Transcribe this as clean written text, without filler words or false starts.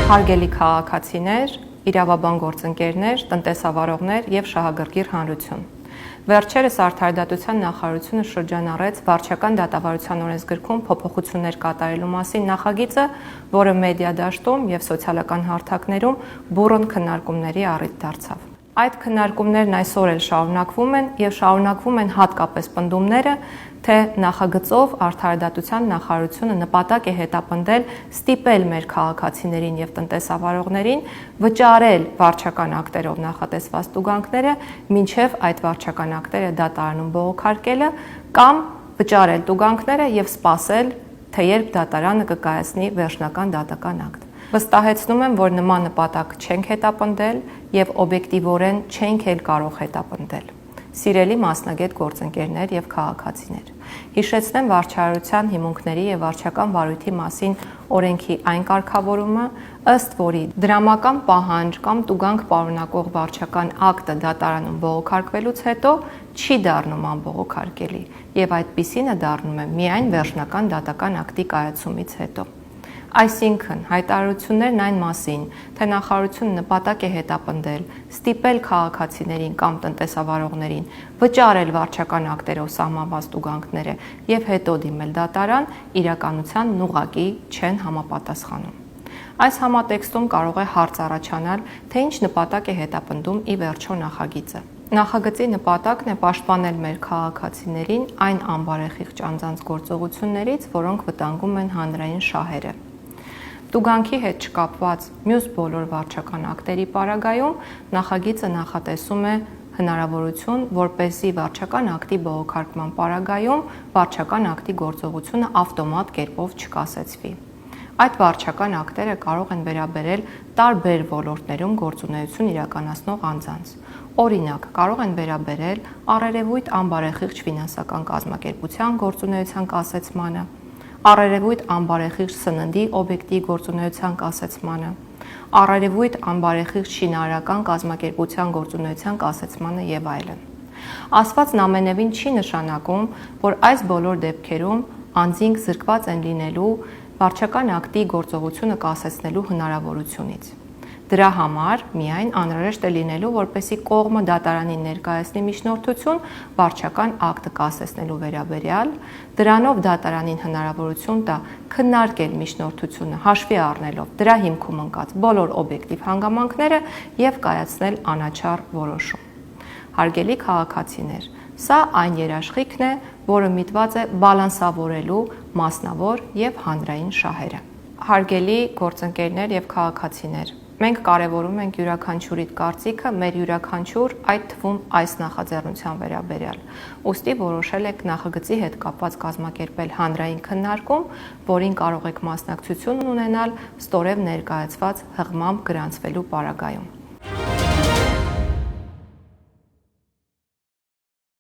Հարգելի քաղաքացիներ, իրավաբան գործընկերներ, տնտեսավարողներ եւ շահագրգիռ հանրություն։ Վերջերս Արդարադատության նախարարությունը շրջանառեց վարչական դատավարության օրենսգրքում փոփոխություններ կատարելու մասին նախագիծը, որը մեդիա դաշտում եւ սոցիալական հարթակներում բուռն քննարկումների առիթ դարձավ։ Այդ քննարկումներն այսօր էլ շարունակվում են եւ շարունակվում են հատկապես պնդումները, թե նախագծով Արդարադատության նախարարությունը նպատակ է հետապնդել ստիպել մեր քաղաքացիներին եւ տնտեսավարողներին վճարել վարչական ակտերով նախատեսված տուգանքները, մինչեւ այդ վարչական ակտերը դատարանում բողոքարկելը կամ վճարել տուգանքները եւ սպասել, թե երբ դատարանը կկայացնի վերջնական դատական ակտ։ Վստահեցնում եմ, որ նման նպատակ չենք հետապնդել եւ օբյեկտիվորեն չենք էլ կարող հետապնդել։ Սիրելի մասնագետ գործընկերներ եւ քաղաքացիներ, հիշեցնեմ վարչարարության հիմունքների եւ վարչական վարույթի մասին օրենքի այն կարգավորումը, ըստ որի դրամական պահանջ կամ տուգանք պարունակող վարչական ակտը դատարանում բողոքարկվելուց հետո չի դառնում անբողոքարկելի եւ այդպիսինը դառնում է միայն վերջնական դատական ակտի կայացումից հետո։ Այսինքն, հայտարարություններն այն մասին, թե նախարարությունը նպատակ է հետապնդել ստիպել քաղաքացիներին կամ տնտեսավարողներին վճարել վարչական ակտերով սահմանված տուգանքները եւ հետո դիմել դատարան, իրականությանն ուղղակի չեն համապատասխանում։ Այս համատեքստում կարող է հարց առաջանալ, թե ինչ նպատակ է հետապնդում ի վերջո նախագիծը։ Նախագծի նպատակն է պաշտպանել մեր քաղաքացիներին այն անբարեխիղճ անձանց գործողություններից, որոնք վտանգում են հանրային շահերը։ Տուգանքի հետ չկապված մյուս բոլոր վարչական ակտերի պարագայում նախագիծը նախատեսում է հնարավորություն, որպեսզի վարչական ակտի բողոքարկման պարագայում վարչական ակտի գործողությունը ավտոմատ կերպով չկասեցվի։ Այդ վարչական ակտերը կարող են վերաբերել տարբեր ոլորտներում գործունեություն իրականացնող անձանց։ Օրինակ, կարող են վերաբերել առերևույթ անբարեխիղճ ֆինանսական կազմակերպության գործունեության կասեցմանը, առերևույթ անբարեխիղճ սննդի օբյեկտի գործունեության կասեցմանը, առերևույթ անբարեխիղճ շինարարական կազմակերպության գործունեության կասեցմանը եւ այլն։ Ասվածն ամենևին չի նշանակում, որ այս բոլոր դեպքերում անձինք զրկված են լինելու վարչական ակտի գործողությունը կասեցնելու հնարավորությունից։ Դրա համար միայն անհրաժեշտ է լինելու, որպեսզի կողմը դատարանին ներկայացնի միջնորդություն վարչական ակտը կասեցնելու վերաբերյալ, դրանով դատարանին հնարավորություն տա քննարկել միջնորդությունը հաշվի առնելով դրա հիմքում ընկած բոլոր օբյեկտիվ հանգամանքները եւ կայացնել անաչառ որոշում։ Հարգելի քաղաքացիներ, սա այն երաշխիքն է, որը միտված է բալանսավորելու մասնավոր եւ հանրային շահերը։ Հարգելի գործընկերներ եւ քաղաքացիներ, մենք կարևորում ենք յուրաքանչյուրի կարծիքը մեր յուրաքանչյուր, այդ թվում այս նախաձեռնության վերաբերյալ։ Ուստի որոշել եք նախագծի հետ կապված կազմակերպել հանրային քննարկում, որին կարող եք մասնակցություն ունենալ ստորև ներկայացված հղմամբ գրանցվելու պարագայում։